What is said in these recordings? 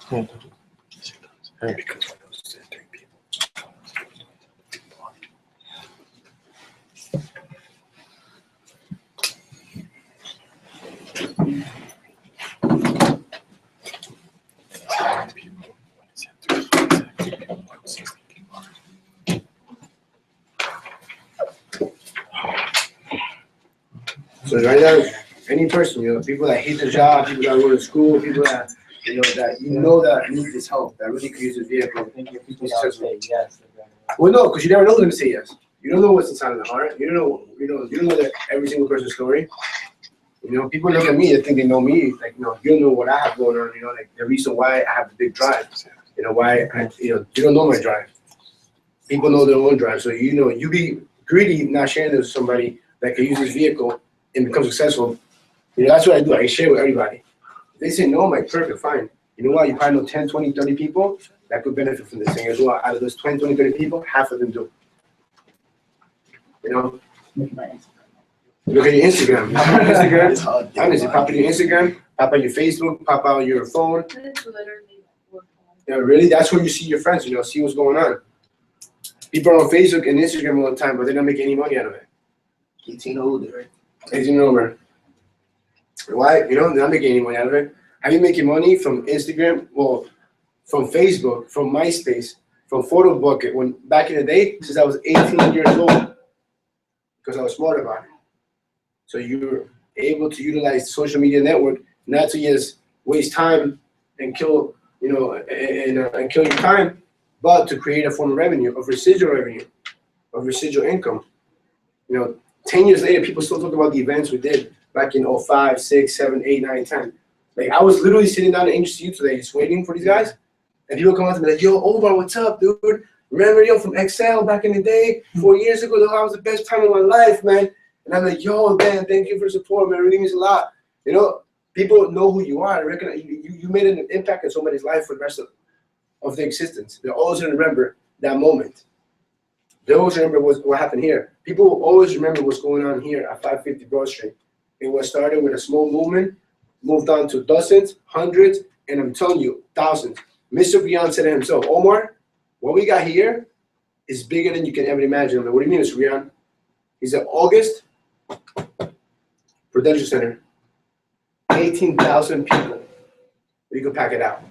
So right now, any person, people that hate their job, people that go to school, people that that need this help, that really could use this vehicle. People that say yes. Well, no, because you never know who's gonna say yes. You don't know what's inside of the heart. You don't know that every single person's story. People look at me and think they know me. Like, you don't know what I have going on. Like the reason why I have the big drive. Why you don't know my drive. People know their own drive. So you be greedy not sharing this with somebody that can use this vehicle and become successful. That's what I do. I share with everybody. They say no, I'm like, perfect, fine. You know what? You probably know 10, 20, 30 people that could benefit from this thing as well. Out of those 20, 20, 30 people, half of them do. Look at your Instagram. Honestly, pop out your Instagram, pop out your Facebook, pop out your phone. Yeah, really? That's where you see your friends, see what's going on. People are on Facebook and Instagram all the time, but they're not making any money out of it. 18 older. 18 over. Why? They're not making any money out of it. I've been making money from Instagram, from Facebook, from MySpace, from Photo Bucket, when back in the day, since I was 18 years old, because I was smart about it. So you're able to utilize social media network not to just waste time and kill, and kill your time, but to create a form of revenue, of residual revenue, of residual income. 10 years later, people still talk about the events we did back in 05, 6, 7, 8, 9, 10. Like, I was literally sitting down in HCU today just waiting for these guys, and people come up to me like, yo, Omar, what's up, dude? Remember, from Excel back in the day, 4 years ago, that was the best time of my life, man. And I'm like, yo, man, thank you for the support, man. It really means a lot. People know who you are. I reckon you made an impact in somebody's life for the rest of their existence. They're always going to remember that moment. They always remember what happened here. People will always remember what's going on here at 550 Broad Street. It was started with a small movement, moved on to dozens, hundreds, and I'm telling you, thousands. Mr. Rian said it himself, Omar, what we got here is bigger than you can ever imagine. I'm like, what do you mean, Mr. Rian? He said, August Prudential Center, 18,000 people. We could pack it out.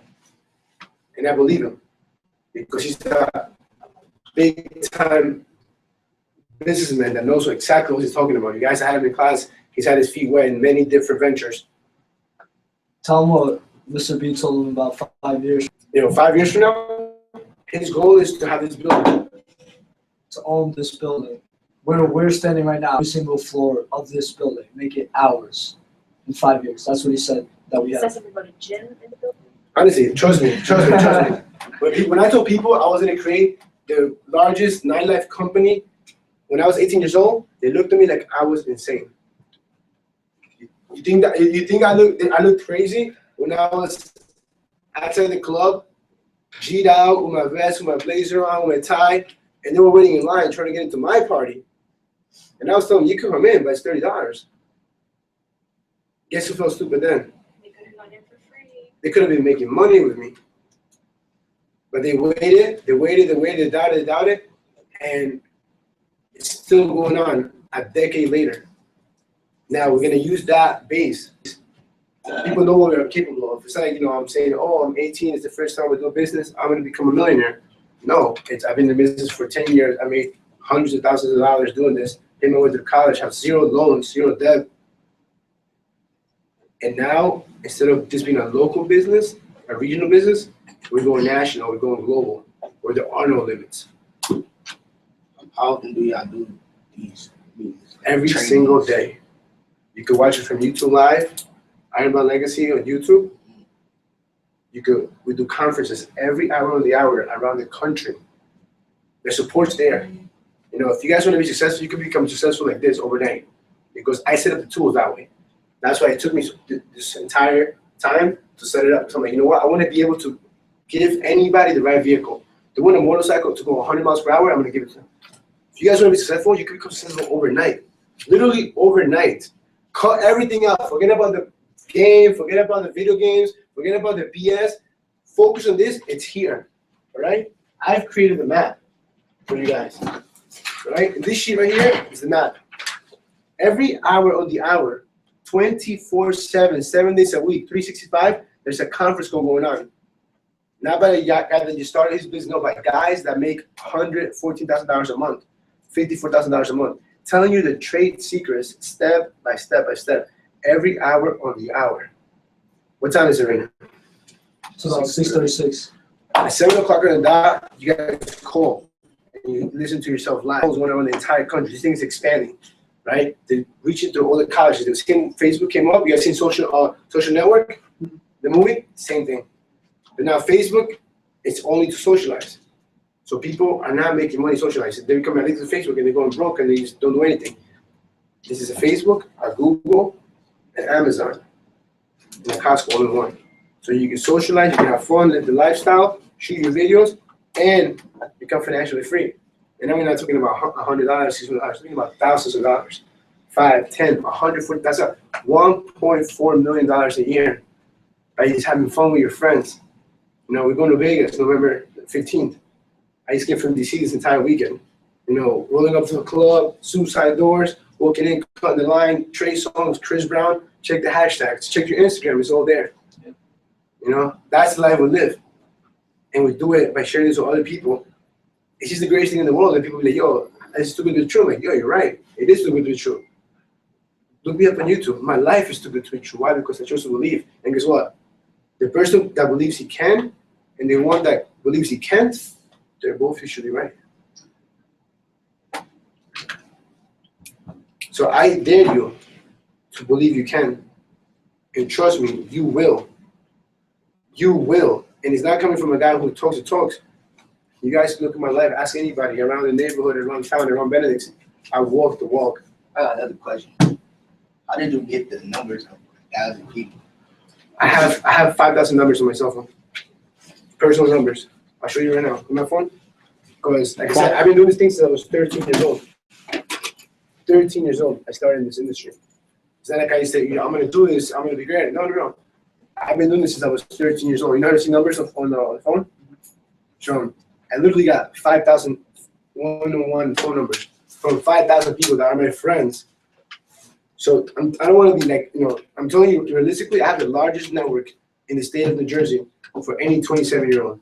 And I believe him, because he's a big-time businessman that knows exactly what he's talking about. You guys had him in class. He's had his feet wet in many different ventures. Tell him what Mr. B told him about 5 years. 5 years from now, his goal is to have this building. To own this building. Where we're standing right now, every single floor of this building, make it ours in 5 years. That's what he said that we have. Does everybody gym in the building? Honestly, trust me. When I told people I was going to create the largest nightlife company when I was 18 years old, they looked at me like I was insane. You think I looked crazy when I was outside the club, G'd out with my vest, with my blazer on, with my tie, and they were waiting in line trying to get into my party. And I was telling them, you can come in, but it's $30. Guess who felt stupid then? They could have gone in for free. They could have been making money with me. But they waited, doubted, and it's still going on a decade later. Now we're gonna use that base. People know what we're capable of. It's like, I'm saying, I'm 18, it's the first time we do business, I'm gonna become a millionaire. No, I've been in business for 10 years. I made hundreds of thousands of dollars doing this. Paid my way to college, have zero loans, zero debt. And now, instead of just being a local business, a regional business, we're going national, we're going global, where there are no limits. How often do y'all do these meetings? Every single day. You can watch it from YouTube Live, Ironbound Legacy on YouTube. We do conferences every hour of the hour around the country. The support's there. If you guys want to be successful, you can become successful like this overnight, because I set up the tools that way. That's why it took me this entire time to set it up. So I'm like, you know what? I want to be able to give anybody the right vehicle. They want a motorcycle to go 100 miles per hour, I'm going to give it to them. If you guys want to be successful, you can become successful overnight. Literally overnight. Cut everything out. Forget about the game. Forget about the video games. Forget about the BS. focus on this, it's here, all right? I've created the map for you guys, all right? And this sheet right here is the map. Every hour on the hour, 24/7, 7 days a week, 365, there's a conference call going on. Not by a guy that just started his business, no, by guys that make $114,000 a month, $54,000 a month, telling you the trade secrets step by step by step, every hour on the hour. What time is it right now? It's about 6:36. At 7 o'clock on the dot, you guys call and you listen to yourself live. What's going on in the entire country? This thing is expanding, right? They're reaching through all the colleges. Facebook came up. You guys seen Social Network, the movie? Same thing. But now Facebook, it's only to socialize. So people are not making money socializing. They become addicted to Facebook and they're going broke and they just don't do anything. This is a Facebook, a Google, an Amazon, and a Costco all in one. So you can socialize, you can have fun, live the lifestyle, shoot your videos, and become financially free. And I'm not talking about $100, $600, I'm talking about thousands of dollars. 5, 10, 140, that's $1.4 million a year by just having fun with your friends. You know, we're going to Vegas November 15th. I just came from DC this entire weekend. You know, rolling up to the club, suicide doors, walking in, cutting the line, Trey Songz, Chris Brown, check the hashtags, check your Instagram, it's all there. You know, that's the life we live. And we do it by sharing this with other people. It's just the greatest thing in the world. And people be like, yo, it's too good to be true. I'm like, yo, you're right. It is too good to be true. Look me up on YouTube. My life is too good to be true. Why? Because I chose to believe. And guess what? The person that believes he can and the one that believes he can't, they're both usually right. So I dare you to believe you can. And trust me, you will. You will. And it's not coming from a guy who talks the talks. You guys look at my life, ask anybody around the neighborhood, around town, around Benedict. I walk the walk. I got another question. How did you get the numbers of 1,000 people? I have 5,000 numbers on my cell phone. Personal numbers. I'll show you right now on my phone. Because like I said, I've been doing this thing since I was 13 years old. 13 years old, I started in this industry. It's not like I say, I'm going to do this, I'm going to be great. No. I've been doing this since I was 13 years old. You know how to see numbers on the phone? Show them. I literally got 5,000 one-on-one phone numbers from 5,000 people that are my friends. So I don't want to be like, you know, I'm telling you, realistically, I have the largest network in the state of New Jersey for any 27-year-old.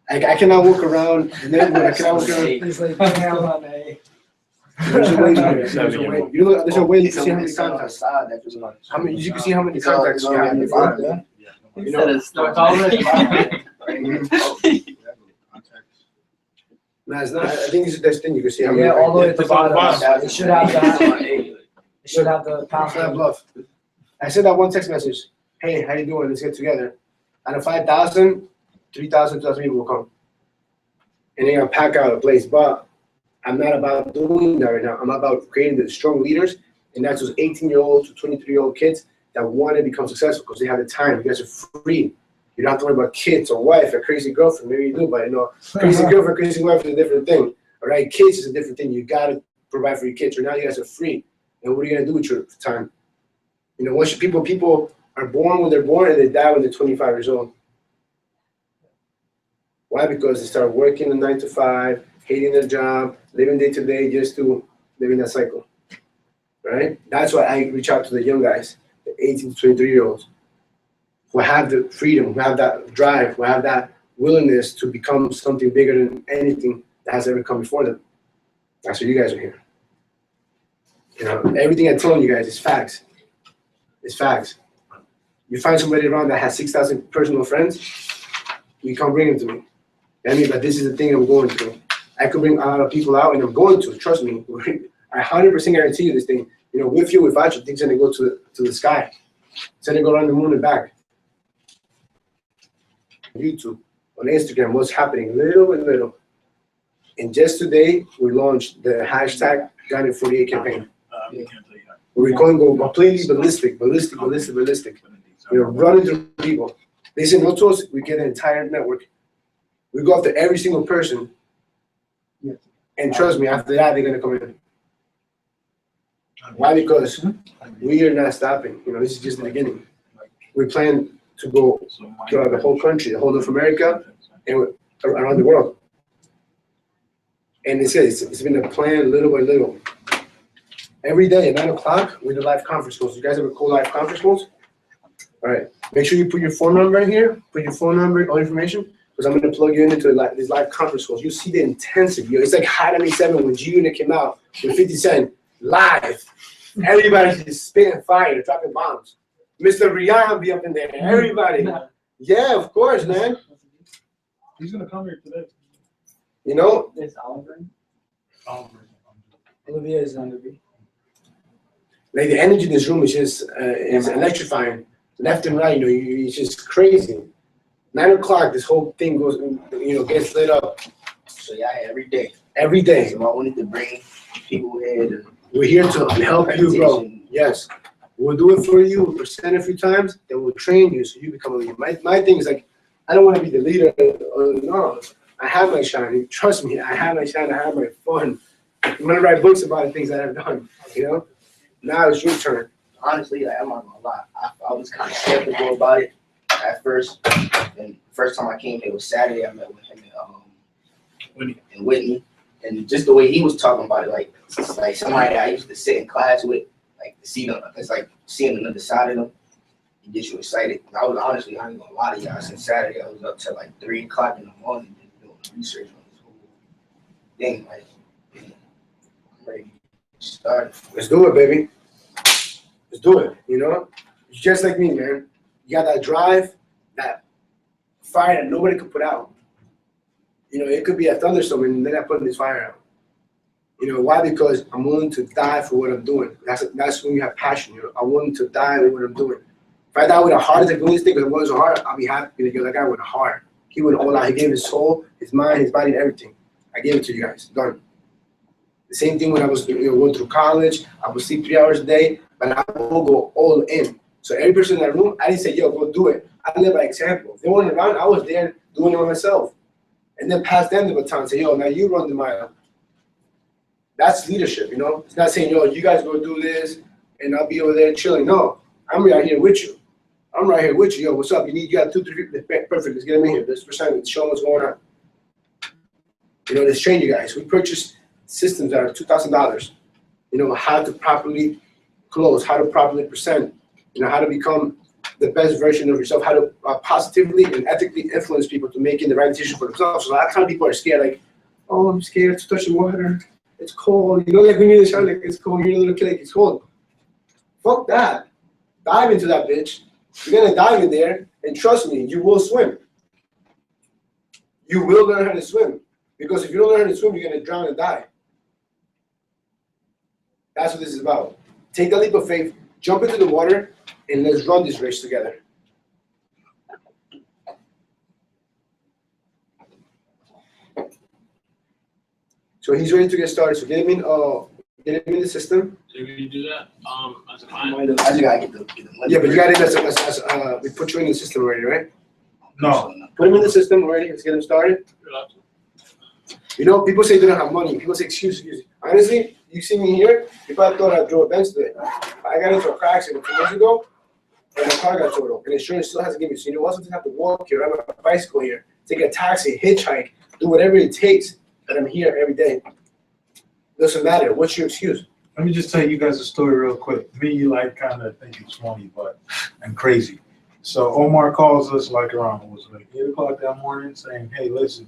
I cannot walk around the neighborhood. I cannot walk around. It's like, hell on a. There's a way. There's a way. You know, there's a way to see how many contacts. How many? You can see how many contacts you have in your phone. You know, no, it's not. I think it's this thing. You can see how many. Yeah, all the way at the bottom. It should have that. It should have the pound. It's not bluff. I sent out one text message. Hey, how you doing? Let's get together. Out of 5,000, 3,000, 2,000 people will come. And they're gonna pack out a place. But I'm not about doing that right now. I'm about creating the strong leaders, and that's those 18-year-old to 23-year-old kids that want to become successful because they have the time. You guys are free. You don't have to worry about kids or wife or crazy girlfriend. Maybe you do, but you know, crazy girlfriend, crazy wife is a different thing. All right, kids is a different thing. You gotta provide for your kids. Right now, you guys are free, and what are you gonna do with your time? You know, once people are born when they're born and they die when they're 25 years old. Why? Because they start working a 9 to 5, hating their job, living day to day just to live in that cycle. Right? That's why I reach out to the young guys, the 18 to 23-year-olds, who have the freedom, who have that drive, who have that willingness to become something bigger than anything that has ever come before them. That's why you guys are here. You know, everything I told you guys is facts. It's facts. You find somebody around that has 6,000 personal friends, you can't bring them to me. I mean, but this is the thing I'm going through. I could bring a lot of people out, and I'm going to. Trust me. I 100% guarantee you this thing. You know, with you, without you, things gonna go to the sky. It's gonna go around the moon and back. YouTube, on Instagram, what's happening, little by little. And just today, we launched the hashtag Got48 campaign. We're going to go completely ballistic. You know, running through people. They say no to us, we get an entire network. We go after every single person. And trust me, after that, they're going to come in. Why? Because we are not stopping. You know, this is just the beginning. We plan to go throughout the whole country, the whole of America, and around the world. And it's been a plan little by little. Every day at 9 o'clock, we do live conference calls. You guys ever call live conference calls? All right. Make sure you put your phone number in here. Put your phone number, all information, because I'm going to plug you into these live conference calls. You see the intensity. It's like High 97 when G-Unit came out with 50 Cent live. Everybody's just spitting fire, dropping bombs. Mr. Rihanna be up in there. Everybody. Yeah, of course, man. He's gonna come here today. You know? There's Oliver. Olivia is under me. Like the energy in this room is just is electrifying, left and right. It's just crazy. 9 o'clock, this whole thing goes, gets lit up. So yeah, every day. Every day. So I wanted to bring people here. We're here to help you, bro. Yes, we'll do it for you. We'll present a few times, then we'll train you so you become a leader. My thing is like, I don't want to be the leader. No, I have my shine. Trust me, I have my shine. I have my fun. I'm gonna write books about the things that I've done. Now it's your turn. Honestly, like, I'm not gonna lie. I was kind of skeptical about it at first. And first time I came here was Saturday. I met with him in Whitney, and just the way he was talking about it, like somebody that I used to sit in class with, like to see them, it's like seeing another side of them. It gets you excited. I was honestly, I ain't gonna lie to y'all. Since Saturday, I was up till like 3 o'clock in the morning doing research on this whole thing. Like, I'm ready to start. Let's do it, baby. Let's do it. You're just like me, man. You got that drive, that fire that nobody could put out. It could be a thunderstorm and they're not putting this fire out. Why? Because I'm willing to die for what I'm doing. That's when you have passion. I'm willing to die with what I'm doing. If I die with a heart attack doing this thing because it wasn't hard, I'll be happy because that guy with a heart. He went all out. He gave his soul, his mind, his body, and everything. I gave it to you guys. Done. The same thing when I was going through college. I would sleep 3 hours a day, but I will go all in. So every person in that room, I didn't say, yo, go do it. I live by example. If they weren't around, I was there doing it by myself. And then pass them the baton and say, yo, now you run the mile. That's leadership, It's not saying, yo, you guys go do this and I'll be over there chilling. No, I'm right here with you. I'm right here with you. Yo, what's up? You got 2, 3 people. Perfect. Let's get them in here. Let's present it. Show them what's going on. Let's train you guys. We purchased systems that are $2,000. How to properly close, how to properly present, how to become the best version of yourself, how to positively and ethically influence people to making the right decision for themselves. So a lot of times people are scared, like, oh, I'm scared to touch the water. It's cold. Like when you're in the shower, like it's cold. You're a little kid, like it's cold. Fuck that. Dive into that bitch. You're gonna dive in there, and trust me, you will swim. You will learn how to swim. Because if you don't learn how to swim, you're gonna drown and die. That's what this is about. Take the leap of faith, jump into the water, and let's run this race together. So he's ready to get started. So get him in the system. So you're gonna do that as a client? I just gotta get the Yeah, but you got it as we put you in the system already, right? No. Put him in the system already. Let's get him started. People say they don't have money. People say excuse. Honestly, you see me here. If I thought I drove a Benz today, I got into a car accident 2 years ago, and my car got totaled. And insurance still hasn't given me. So sometimes I have to walk here, ride my bicycle here, take a taxi, hitchhike, do whatever it takes. And I'm here every day. Doesn't matter. What's your excuse? Let me just tell you guys a story real quick. Me, kind of think it's funny, and crazy. So Omar calls us around, it was 8 o'clock that morning saying, hey, listen,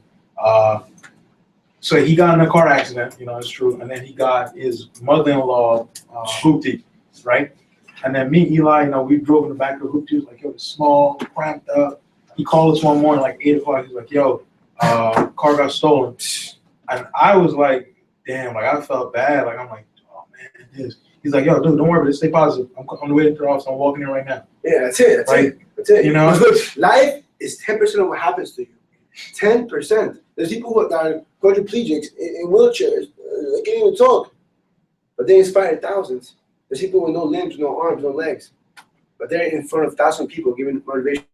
so he got in a car accident, it's true. And then he got his mother-in-law, hoopty, right? And then me, Eli, we drove in the back of the hoopty. He was like, yo, it's small, cramped up. He called us one morning, 8 o'clock. He's like, yo, car got stolen. And I was like, damn, I felt bad. I'm like, oh man, this. He's like, yo, dude, don't worry about it. Stay positive. I'm on the way to the office. I'm walking in right now. Yeah, that's it. That's it. Life is 10% of what happens to you. 10%. There's people who are quadriplegics in wheelchairs. They can't even talk. But they inspire thousands. There's people with no limbs, no arms, no legs. But they're in front of 1,000 people giving motivational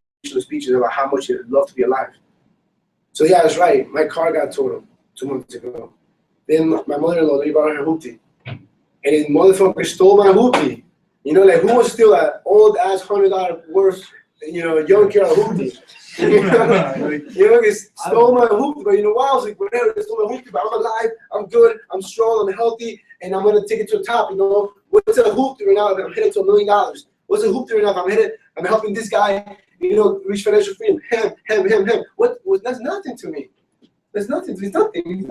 speeches about how much they'd love to be alive. So yeah, that's right. My car got totaled 2 months ago. Then my mother-in-law, they bought her hoopty. And his motherfucker stole my hoopty. Who wants to steal that old-ass $100 worth young kid on hoopty. He stole my hoopty, but you know why? I was like, whatever, they stole my hoopty, but I'm alive, I'm good, I'm strong, I'm healthy, and I'm gonna take it to the top. What's a hoopty right now? I'm headed to $1 million. What's a hoopty right now? I'm helping this guy, reach financial freedom. Him. What? That's nothing to me. There's nothing. It's nothing. You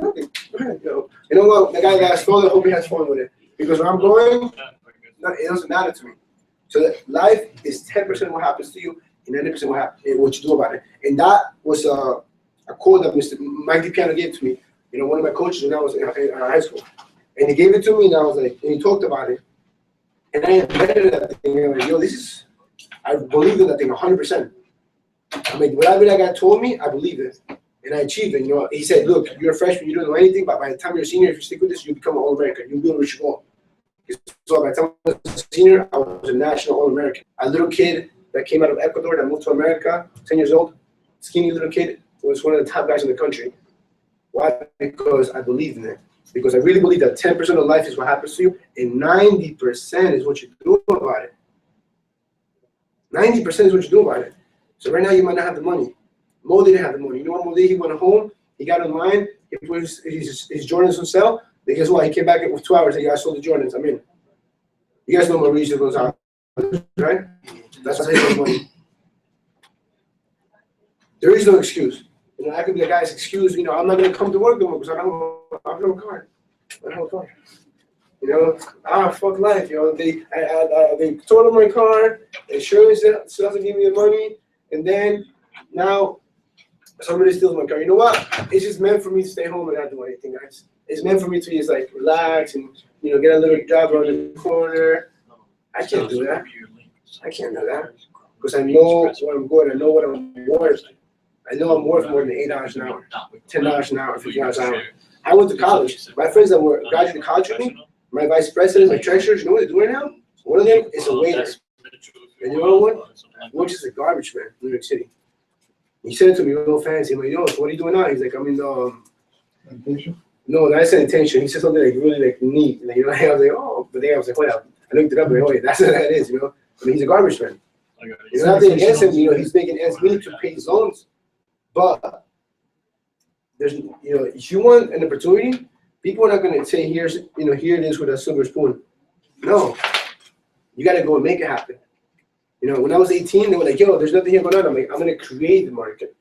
know what? The guy that stole it, I hope he has fun with it. Because where I'm going, it doesn't matter to me. So life is 10% what happens to you, and 90% what you do about it. And that was a quote that Mr. Mike DiPiano gave to me. One of my coaches when I was in high school. And he gave it to me, and I was like, and he talked about it. And I embedded that thing. And I'm like, I believe in that thing 100%. I mean, whatever that guy told me, I believe it. And I achieved it. He said, look, you're a freshman, you don't know anything, but by the time you're a senior, if you stick with this, you become an All-American. You'll be able to reach your goal. So by the time I was a senior, I was a national All-American. A little kid that came out of Ecuador that moved to America, 10 years old, skinny little kid, was one of the top guys in the country. Why? Because I believe in it. Because I really believe that 10% of life is what happens to you, and 90% is what you do about it. 90% is what you do about it. So right now you might not have the money. Mo didn't have the money. Mo did? He went home, he got online, he put his Jordans on sale. Then guess what? He came back with 2 hours and I sold the Jordans. I'm in. You guys know Mauricio goes out, right? That's how he makes money. There is no excuse. I could be the guy's excuse, I'm not going to come to work no more because I don't have a car. Fuck life, They totaled my car, insurance still doesn't give me the money, and then now somebody steals my car. You know what? It's just meant for me to stay home and not do anything, guys. It's meant for me to just relax and get a little job around the corner. I can't do that. I can't do that because I know what I'm good. I know what I'm worth. I know I'm worth more than $8 an hour, $10 an hour, $15 an hour. I went to college. My friends that were graduating college with me, my vice presidents, my treasurers, you know what they're doing now? One of them is a waiter. And you know what? Which is a garbage man, New York City. He said it to me real fancy. I'm like, what are you doing now? He's like, I'm in the No, not sanitation. He said something really neat. I was like, oh, but then I was like, I looked it up and that's what that is, I mean, he's a garbage man. Nothing against him, he's making ends meet to pay his loans. But there's, if you want an opportunity, people are not going to say, here it is with a silver spoon. No, you got to go and make it happen. When I was 18, they were like, yo, there's nothing here going on. I'm like, I'm going to create the market.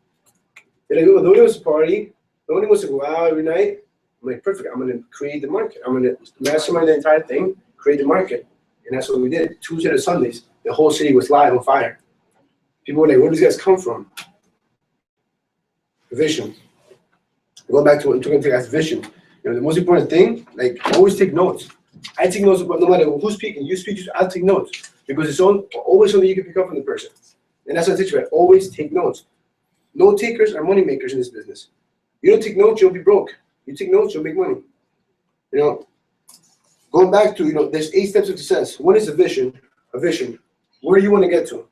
They're like, oh, nobody wants to party. Nobody wants to go out every night. I'm like, perfect. I'm going to create the market. I'm going to mastermind the entire thing, create the market. And that's what we did. Tuesday to Sundays, the whole city was live on fire. People were like, where do these guys come from? Vision. Going back to what I'm talking about, vision. The most important thing, always take notes. I take notes about no matter who's speaking. You speak, I'll take notes. Because it's always something you can pick up from the person. And that's what I teach you about. Always take notes. Note takers are money makers in this business. You don't take notes, you'll be broke. You take notes, you'll make money. Going back to, there's 8 steps of success. One is a vision. A vision. Where do you want to get to?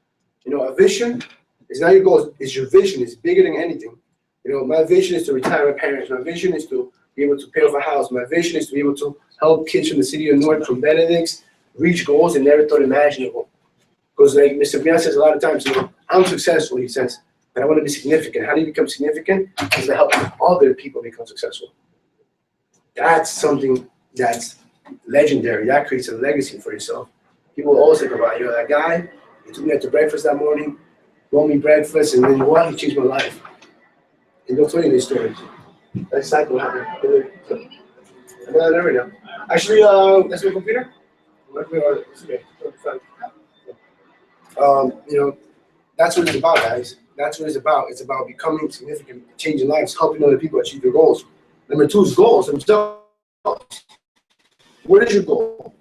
A vision is not your goals. It's your vision. It's bigger than anything. My vision is to retire my parents. My vision is to be able to pay off a house. My vision is to be able to help kids from the city of Newark, from Benedict's, reach goals they never thought imaginable. Because like Mr. Brian says a lot of times, I'm successful, he says, but I want to be significant. How do you become significant? Is to help other people become successful. That's something that's legendary. That creates a legacy for yourself. People always think about, that guy, he took me out to breakfast that morning, bought me breakfast, and then he changed my life. And they'll tell you these stories. That's exactly what happened. I'm not there right now. Actually, that's my computer. That's what it's about, guys. That's what it's about. It's about becoming significant, changing lives, helping other people achieve their goals. Number 2 is goals themselves. What is your goal?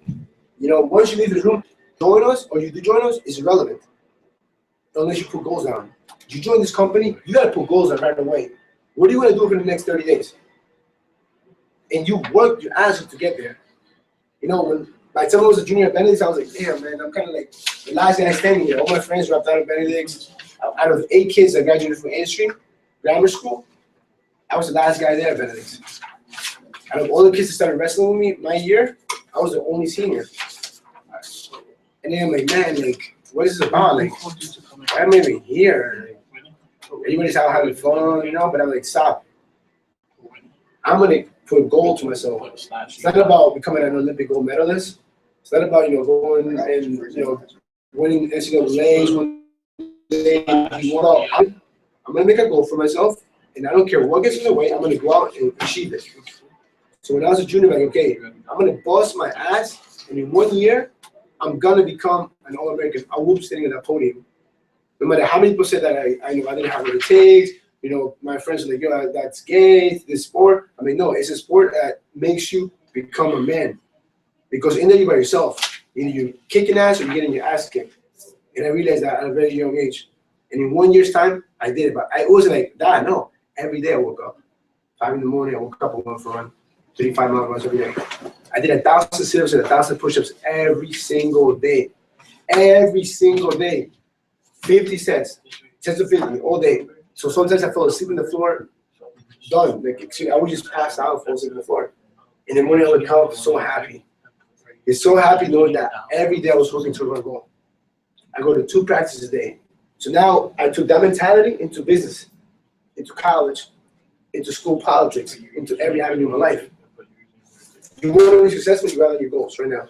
Once you leave this room, join us or you do join us is irrelevant. Unless you put goals down. You join this company, you got to put goals down right away. What do you want to do for the next 30 days? And you work your ass off to get there. When by the time I was a junior at Benedict's, I was like, damn, man, I'm kind of like the last guy standing here. All my friends dropped out of Benedict's. Out of 8 kids that graduated from A Stream Grammar School, I was the last guy there at Benedict's. Out of all the kids that started wrestling with me my year, I was the only senior. And then I'm like, man, what is this about? why am I even here? Everybody's out having fun, you know, but I'm like, stop. I'm gonna put a goal to myself. It's not about becoming an Olympic gold medalist. It's not about, going and, winning NCAAs one day. I'm gonna make a goal for myself, and I don't care what gets in the way, I'm gonna go out and achieve it. So when I was a junior, like, okay, I'm gonna bust my ass, and in 1 year, I'm gonna become an All-American. I will be sitting at that podium. No matter how many people said that I didn't have what it takes, my friends are like, yo, that's gay, this sport. I mean, no, it's a sport that makes you become a man. Because in there you're by yourself. Either you're kicking ass or you're getting your ass kicked. And I realized that at a very young age. And in 1 year's time, I did it. But I wasn't like that, no. Every day I woke up. 5 in the morning, I woke up, I went for a run. 35-mile runs every day. I did 1,000 sit-ups and 1,000 push-ups every single day. Every single day. 50 sets. 10 to 50 all day. So sometimes I fell asleep on the floor. Done. Like, I would just pass out and fall asleep on the floor. In the morning I would come up so happy. It's so happy knowing that every day I was working towards my goal. I go to 2 practices a day. So now I took that mentality into business, into college, into school politics, into every avenue of my life. You want to be successful, you got your goals right now.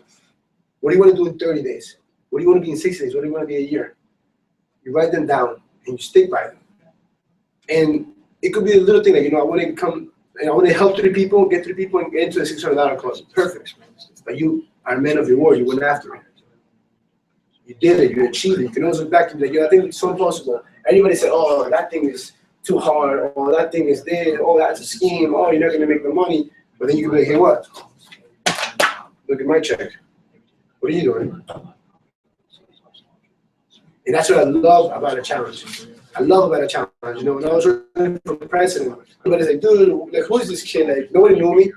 What do you want to do in 30 days? What do you want to be in 60 days? What do you want to be a year? You write them down and you stick by them. And it could be a little thing like, I want to come and I want to help 3 people, get 3 people and get into a $600 club. Perfect. But you are a man of your word. You went after it. You did it. You achieved it. You can always look back and be like, I think it's so impossible. Everybody said, oh, that thing is too hard. Oh, that thing is this. Oh, that's a scheme. Oh, you're not going to make the money. But then you can be like, hey, what? Look at my check. What are you doing? And that's what I love about a challenge. I love about a challenge. When I was running for president, everybody's like, dude, like, who's this kid? Like, nobody knew me.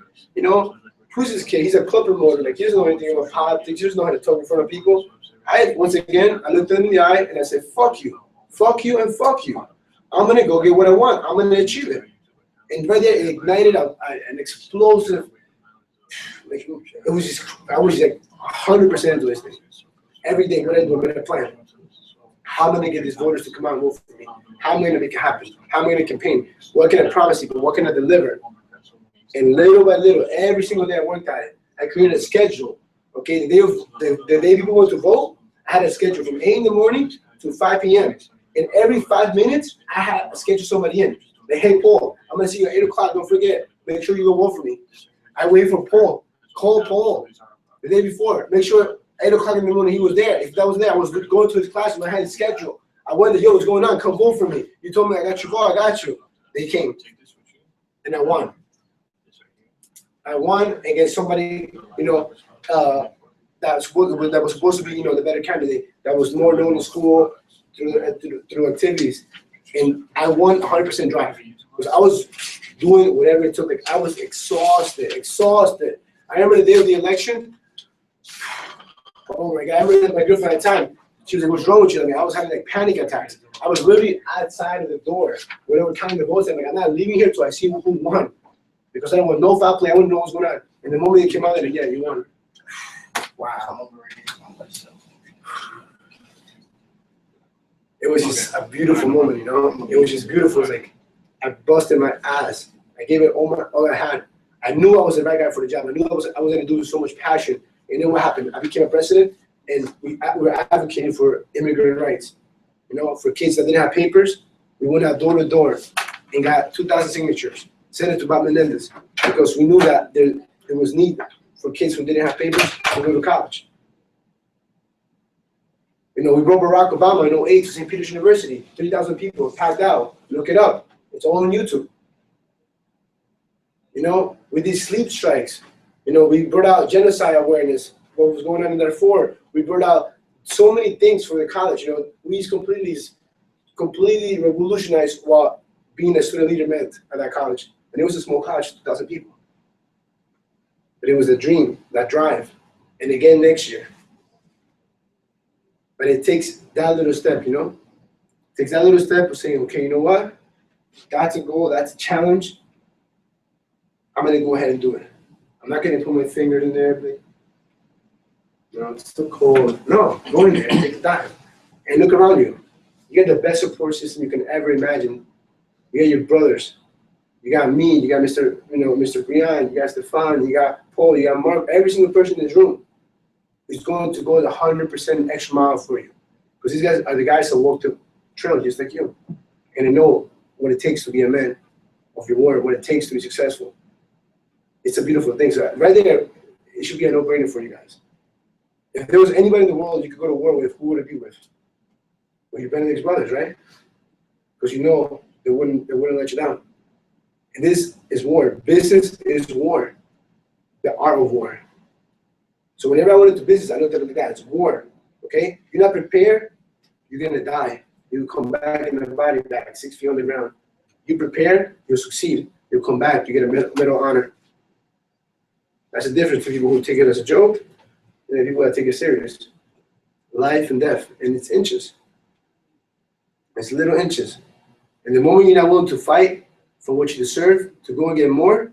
Who's this kid? He's a club promoter. Like, he doesn't know anything about politics. He doesn't know how to talk in front of people. Once again, I looked them in the eye and I said, fuck you, and fuck you. I'm going to go get what I want. I'm going to achieve it. And right there, it ignited an explosive, like, I was like 100% into this thing. Every day, what I do, I'm going to plan. How am I going to get these voters to come out and vote for me? How am I going to make it happen? How am I going to campaign? What can I promise people? What can I deliver? And little by little, every single day I worked at it. I created a schedule. Okay, the day people went to vote, I had a schedule from 8 in the morning to 5 p.m. And every 5 minutes, I had to schedule somebody in. Like, hey, Paul, I'm going to see you at 8 o'clock. Don't forget. Make sure you go vote for me. I wait for Paul. Call Paul the day before. Make sure 8 o'clock in the morning he was there. If that was there, I was going to his classroom. I had his schedule. I wondered, yo, what's going on? Come vote for me. You told me I got your ball. I got you. They came. And I won. I won against somebody, that was supposed to be, the better candidate, that was more known in school through activities. And I won 100% drive because I was doing whatever it took. Like, I was exhausted. I remember the day of the election. Oh my God, I remember my girlfriend at the time. She was like, what's wrong with you? I was having like panic attacks. I was literally outside of the door when they were counting the votes. I'm like, I'm not leaving here till I see who won. Because I don't want no foul play. I want to know what's going on. And the moment it came out, yeah, you won. Wow. It was just a beautiful moment, It was just beautiful. It was like I busted my ass. I gave it all I had. I knew I was the right guy for the job. I knew I was going to do it with so much passion. And then what happened? I became a president, and we were advocating for immigrant rights. For kids that didn't have papers, we went out door to door and got 2,000 signatures. Sent it to Bob Menendez because we knew that there was need for kids who didn't have papers to go to college. We brought Barack Obama in 2008 to St. Peter's University. 3,000 people packed out. Look it up. It's all on YouTube. With these sleep strikes, we brought out genocide awareness, what was going on in Darfur. We brought out so many things for the college. We completely revolutionized what being a student leader meant at that college. And it was a small college, 2,000 people. But it was a dream, that drive. And again next year. But it takes that little step, It takes that little step of saying, okay, you know what? That's a goal, that's a challenge. I'm going to go ahead and do it. I'm not going to put my finger in there, but, it's too cold. No, go in there, take the time. And look around you. You got the best support system you can ever imagine. You got your brothers. You got me. You got Mr. Brian. You got Stefan. You got Paul. You got Mark. Every single person in this room is going to go the 100% extra mile for you, because these guys are the guys that walk the trail just like you, and they know what it takes to be a man of your word, what it takes to be successful. It's a beautiful thing. So right there, it should be a no-brainer for you guys. If there was anybody in the world you could go to war with, who would it be with? Well, your Benedict's brothers, right? Because you know they wouldn't let you down. And this is war. Business is war. The art of war. So whenever I went into business, I looked at it like that. It's war. Okay? If you're not prepared, you're gonna die. You'll come back in the body back, 6 feet on the ground. You prepare, you'll succeed. You'll come back, you get a medal of honor. That's the difference between people who take it as a joke and the people that take it serious. Life and death, and it's inches. It's little inches. And the moment you're not willing to fight for what you deserve, to go and get more,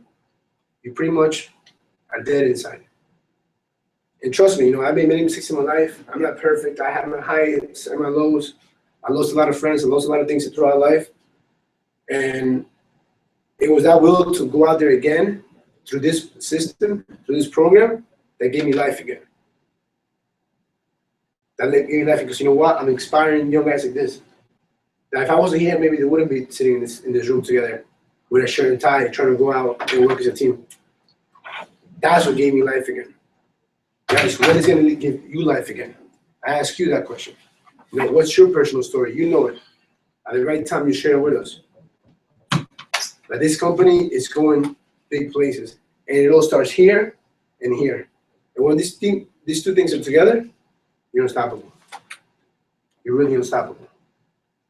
you pretty much are dead inside. And trust me, I've made many mistakes in my life. I'm not perfect. I have my highs and my lows. I lost a lot of friends. I lost a lot of things throughout life. And it was that will to go out there again through this system, through this program, that gave me life again. That gave me life because you know what? I'm inspiring young guys like this. Now, if I wasn't here, maybe they wouldn't be sitting in this room together with a shirt and tie, trying to go out and work as a team. That's what gave me life again. Guys, what is going to give you life again? I ask you that question. What's your personal story? You know it. At the right time, you share it with us. But this company is going big places, and it all starts here and here. And when these two things are together, you're unstoppable. You're really unstoppable.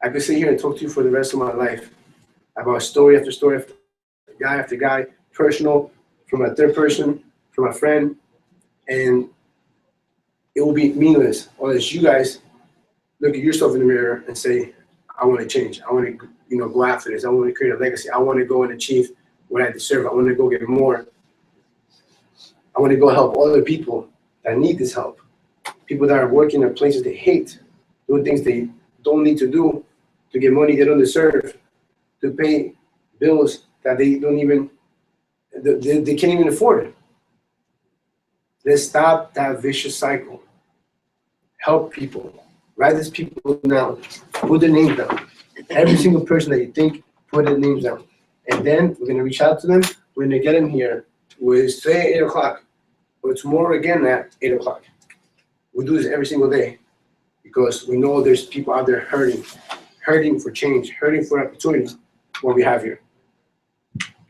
I could sit here and talk to you for the rest of my life about story after story, after guy, personal, from a third person, from a friend, and it will be meaningless unless you guys look at yourself in the mirror and say, I want to change. I want to go after this. I want to create a legacy. I want to go and achieve what I deserve. I want to go get more. I want to go help other people that need this help. People that are working at places they hate, doing things they don't need to do, to get money they don't deserve, to pay bills that they can't even afford. Let's stop that vicious cycle. Help people. Write these people down. Put their names down. Every single person that you think, put their names down. And then we're going to reach out to them. We're going to get in here. We'll say 8 o'clock. Or tomorrow again at 8 o'clock. We do this every single day because we know there's people out there hurting for change, hurting for opportunity, what we have here.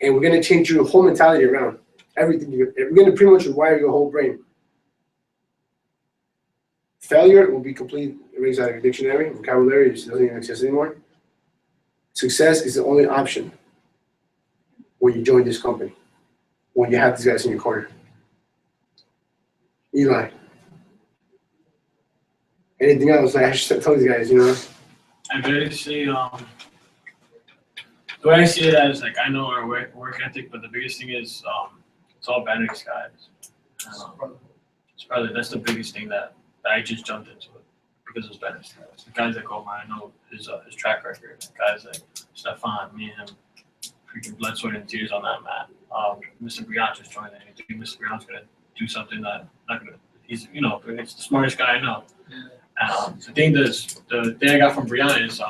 And we're going to change your whole mentality around everything. We're going to pretty much rewire your whole brain. Failure will be completely erased out of your dictionary, vocabulary, it doesn't even exist anymore. Success is the only option when you join this company, when you have these guys in your corner. Eli, anything else I should tell these guys, I basically, the way I see it as, I know our work ethic, but the biggest thing is, it's all Benedict's guys. It's probably, that's the biggest thing that I just jumped into it, because it's Benedict's guys. The guys like Omar, I know his track record. Guys like Stefan, me and him, freaking blood, sweat, and tears on that mat. Mr. Brian just joined anything. Mr. Brian's gonna do something that he's it's the smartest guy I know. The thing I got from Brian is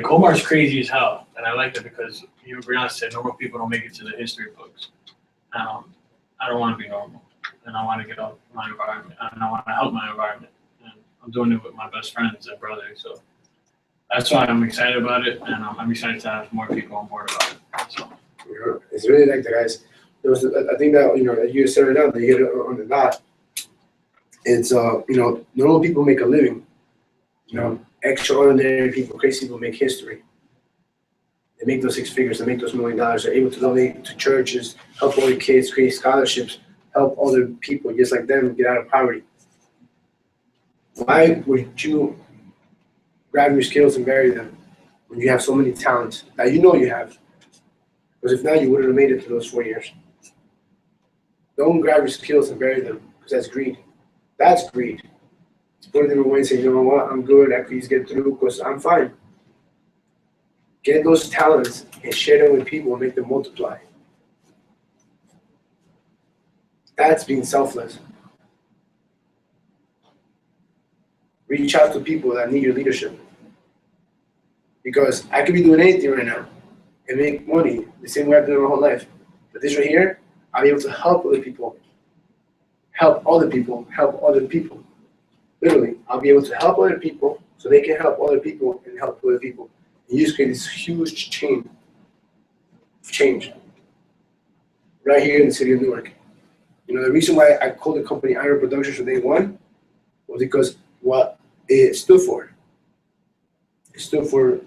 Omar's crazy as hell, and I liked it because Brian said normal people don't make it to the history books. I don't want to be normal, and I want to get out my environment, and I want to help my environment, and I'm doing it with my best friends and brothers. So that's why I'm excited about it, and I'm excited to have more people on board about it. So it's really like the guys. I think that you said it now that you get it on the dot. It's normal people make a living. Extraordinary people, crazy people make history. They make those 6 figures, they make those $1 million. They're able to donate to churches, help other kids, create scholarships, help other people just like them get out of poverty. Why would you grab your skills and bury them when you have so many talents that you have? Because if not, you wouldn't have made it to those 4 years. Don't grab your skills and bury them, because that's greed. That's greed. Support them in a way and say, you know what, I'm good, I please get through because I'm fine. Get those talents and share them with people and make them multiply. That's being selfless. Reach out to people that need your leadership. Because I could be doing anything right now and make money the same way I've done my whole life. But this right here, I'll be able to help other people. Help other people, help other people. Literally, I'll be able to help other people so they can help other people and help other people. And you just create this huge chain of change right here in the city of Newark. You know, the reason why I called the company Iron Productions from day one was because what it stood for. It stood for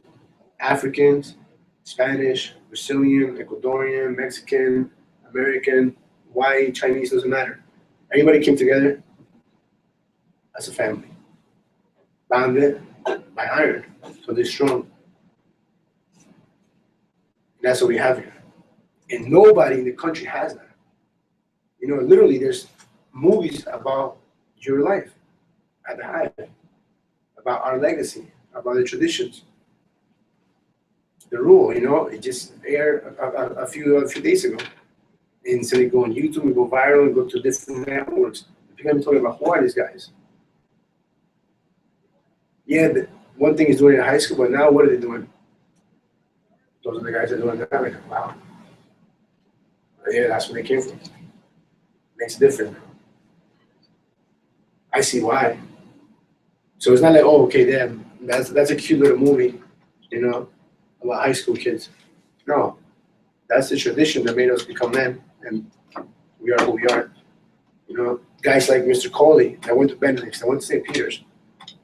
Africans, Spanish, Brazilian, Ecuadorian, Mexican, American, white, Chinese, doesn't matter. Everybody came together as a family, bonded by iron, so they're strong. And that's what we have here. And nobody in the country has that. You know, literally, there's movies about your life at the Hive, about our legacy, about the traditions. The rule, you know, it just aired a few days ago. And so they go on YouTube, we go viral, and go to different networks. People are talking about who are these guys? Yeah, one thing is doing it in high school, but now what are they doing? Those are the guys that are doing that. Like, wow. Yeah, that's where they came from. Makes it different. I see why. So it's not like, oh, okay, damn, that's a cute little movie, you know, about high school kids. No, that's the tradition that made us become men, and we are who we are. You know, guys like Mr. Coley that went to Benedict's, that went to St. Peter's,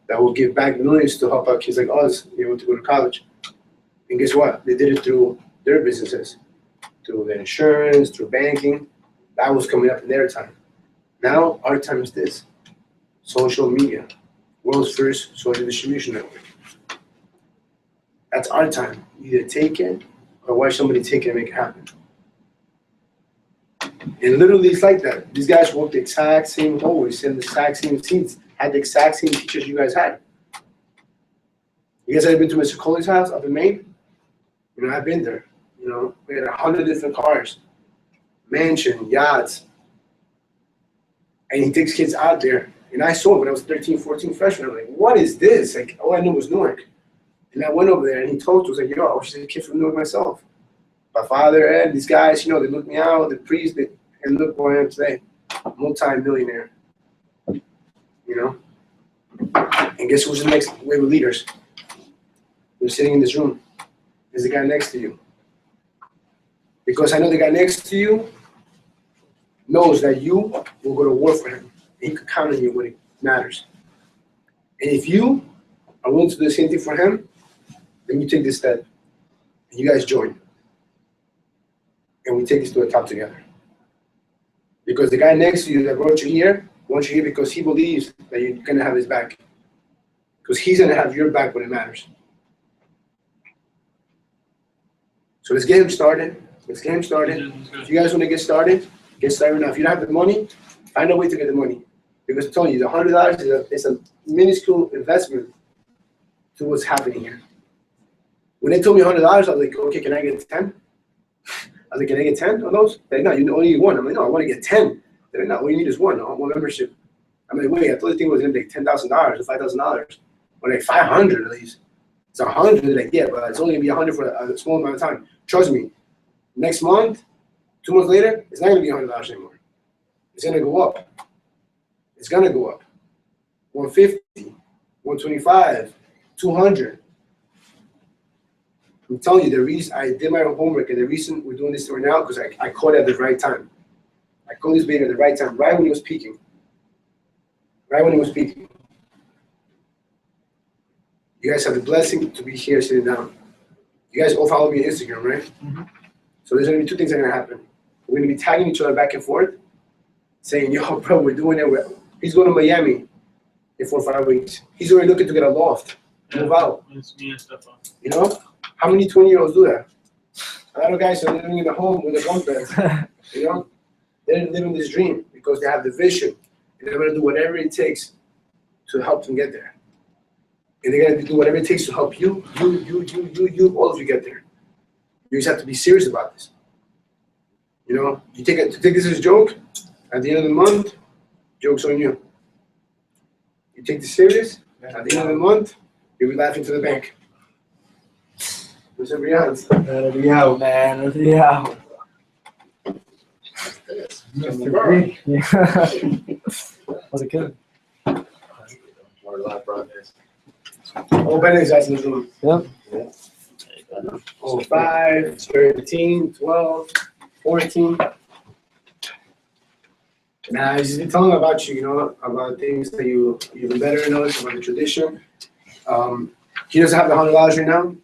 that will give back millions to help out kids like us be able to go to college. And guess what? They did it through their businesses, through their insurance, through banking. That was coming up in their time. Now, our time is this. Social media. World's first social distribution network. That's our time. Either take it or watch somebody take it and make it happen. And literally, it's like that. These guys walked the exact same hallways, in the exact same seats, had the exact same teachers you guys had. You guys ever been to Mr. Coley's house up in Maine? You know, I've been there. You know, we had 100 different cars, mansion, yachts. And he takes kids out there. And I saw it when I was 13, 14 freshman. I'm like, what is this? Like, all I knew was Newark. And I went over there and he told us, like, yo, I was just a kid from Newark myself. My father and these guys, you know, they looked me out, the priest, and look where I am today. Multi-millionaire. You know? And guess who's the next wave of leaders? Who's sitting in this room? Is the guy next to you. Because I know the guy next to you knows that you will go to war for him. He can count on you when it matters. And if you are willing to do the same thing for him, then you take this step. And you guys join. And we take this to the top together. Because the guy next to you that brought you here wants you here because he believes that you're going to have his back. Because he's going to have your back when it matters. So let's get him started. Let's get him started. If you guys want to get started now. If you don't have the money, find a way to get the money. Because I'm telling you, the $100 is a minuscule investment to what's happening here. When they told me $100, I was like, okay, can I get 10? I was like, can I get 10 of those? They're like, no, you only need one. I'm like, no, I want to get 10. They're like, no, all you need is one. I want one membership. I'm like, wait, I thought the thing was going to be $10,000 or $5,000. Or like 500 at least. It's 100. They're like, yeah, but it's only going to be 100 for a small amount of time. Trust me, next month, 2 months later, it's not going to be $100 anymore. It's going to go up. It's going to go up. 150, 125, 200. I'm telling you, the reason I did my homework and the reason we're doing this right now, because I caught it at the right time. I caught this meeting at the right time, right when he was peaking. Right when he was peaking. You guys have the blessing to be here sitting down. You guys all follow me on Instagram, right? Mm-hmm. So there's going to be two things that are going to happen. We're going to be tagging each other back and forth, saying, yo, bro, we're doing it. He's going to Miami in 4 or 5 weeks. He's already looking to get a loft, move out. It's me and Stefan. You know? How many 20-year-olds do that? A lot of guys are living in a home with a bunk bed. You know? They're living this dream because they have the vision. And they're going to do whatever it takes to help them get there. And they're gonna do whatever it takes to help you, all of you get there. You just have to be serious about this. You know, you take this as a joke, at the end of the month, joke's on you. You take this serious, at the end of the month, you'll be laughing to the bank. Where's everybody else? That'll out, man. That'll be out. Yeah. Was it good? More live broadcast. Oh, Benedict guys in the room. Yep. Oh, 5, 13, 12, 14. Now, he's been telling about you, you know, about things that you even better notice about the tradition. He doesn't have the $100 right now.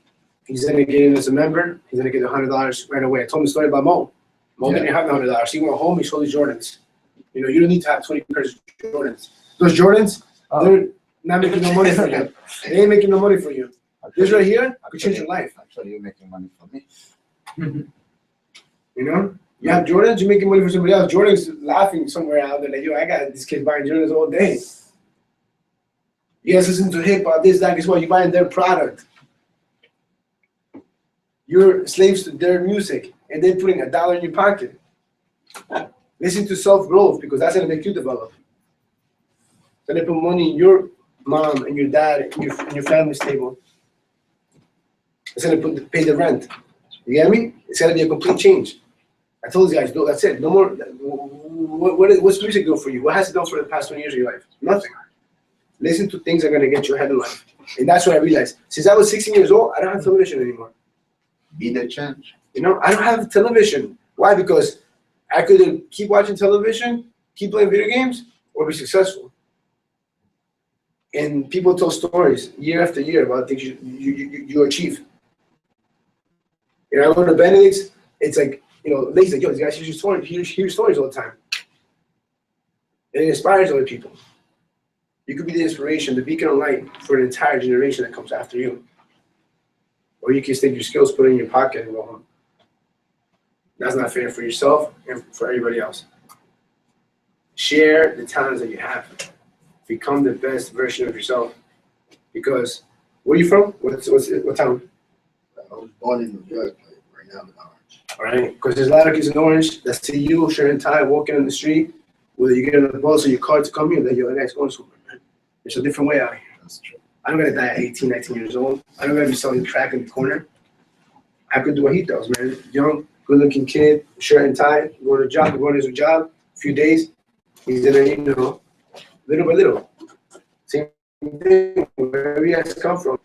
He's gonna get in as a member. He's gonna get the $100 right away. I told him the story about Mo. Mo didn't have the $100. He went home. He sold his Jordans. You know, you don't need to have 20 pairs of Jordans. Those Jordans, they're not making no money for you. They ain't making no money for you. This right here could change your life. Actually, you're making money for me. You know, you have Jordans, you're making money for somebody else. Jordan's laughing somewhere out there like, yo, I got this kid buying Jordans all day. You guys listen to hip hop, this, that, guess what? You're buying their product. You're slaves to their music, and they're putting $1 in your pocket. Listen to self-growth, because that's gonna make you develop. So they put money in your mom and your dad and your family's table. It's gonna pay the rent. You get me? It's gonna be a complete change. I told you guys, no, that's it. No more. What's music doing for you? What has it done for the past 20 years of your life? Nothing. Listen to things that are gonna get you ahead in life. And that's what I realized. Since I was 16 years old, I don't have television anymore. Be the change. You know, I don't have television. Why? Because I could keep watching television, keep playing video games, or be successful. And people tell stories year after year about things you achieve. You know, I go to Benedict's, it's like, you know, they say, yo, these guys hear stories all the time. And it inspires other people. You could be the inspiration, the beacon of light for an entire generation that comes after you. Or you can take your skills, put it in your pocket, and go home. That's not fair for yourself and for everybody else. Share the talents that you have. Become the best version of yourself. Because where are you from? What town? I was born in New York, but right now I'm in Orange. All right, because there's a lot of kids in Orange that see you, shirt and tie, walking on the street, whether you get on the bus or your car to come here, then you're the next going to school, man. There's a different way out here. That's true. I'm gonna die at 18, 19 years old. I'm gonna be selling crack in the corner. I could do what he does, man. Young, good-looking kid, shirt and tie, going to his job, a few days, he's gonna, you know, little by little. Same thing, wherever you guys come from.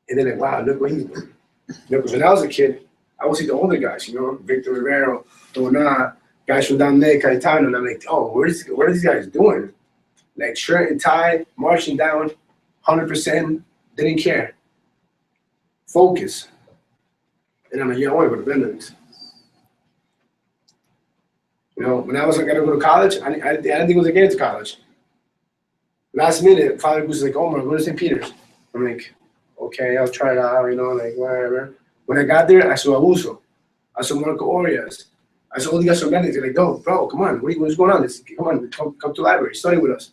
And then like, wow, look what he's doing. You know, because when I was a kid, I would see the older guys, you know, Victor Rivero, Dona, guys from down there, Caetano, and I'm like, oh, what are these guys doing? Like shirt and tie, marching down, 100%, didn't care. Focus. And I'm like, yeah, I want to go to Benedict's. You know, when I was gonna go to college, I didn't think I was gonna get into college. Last minute, Father Goose is like, oh, I'm gonna go to St. Peter's. I'm like, okay, I'll try it out, you know, like whatever. When I got there, I saw Abuso. I saw Marco Orias. I saw all the guys from Benedict's. They're like, yo, bro, come on, what's going on? Come to the library, study with us.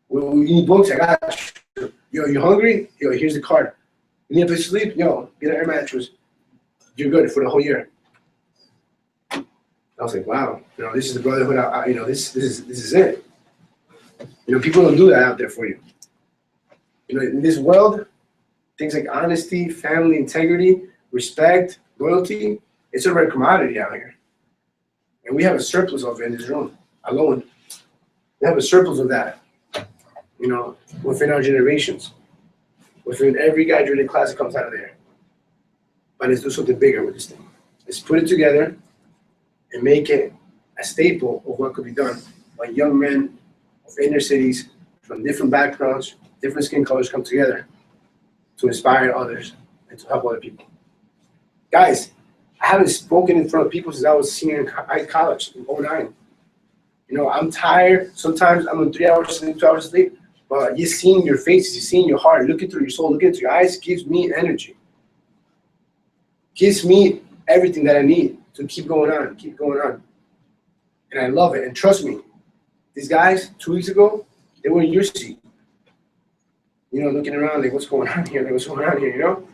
We need books, I got you. Yo, you hungry? Yo, here's the card. You need a place to sleep? Yo, get an air mattress. You're good for the whole year. I was like, wow, you know, this is the brotherhood. You know, this is it. You know, people don't do that out there for you. You know, in this world, things like honesty, family, integrity, respect, loyalty, it's a rare commodity out here. And we have a surplus of it in this room alone. We have a surplus of that, you know, within our generations, within every graduating class that comes out of there. But let's do something bigger with this thing. Let's put it together and make it a staple of what could be done by young men of inner cities from different backgrounds, different skin colors come together to inspire others and to help other people. Guys, I haven't spoken in front of people since I was senior in college in 2009. You know, I'm tired. Sometimes I'm on 3 hours sleep, 2 hours sleep, but you're seeing your faces, you're seeing your heart, looking through your soul, looking through your eyes gives me energy. Gives me everything that I need to keep going on. And I love it. And trust me, these guys, 2 weeks ago, they were in your seat. you know, looking around like, what's going on here? Like, what's going on here, you know?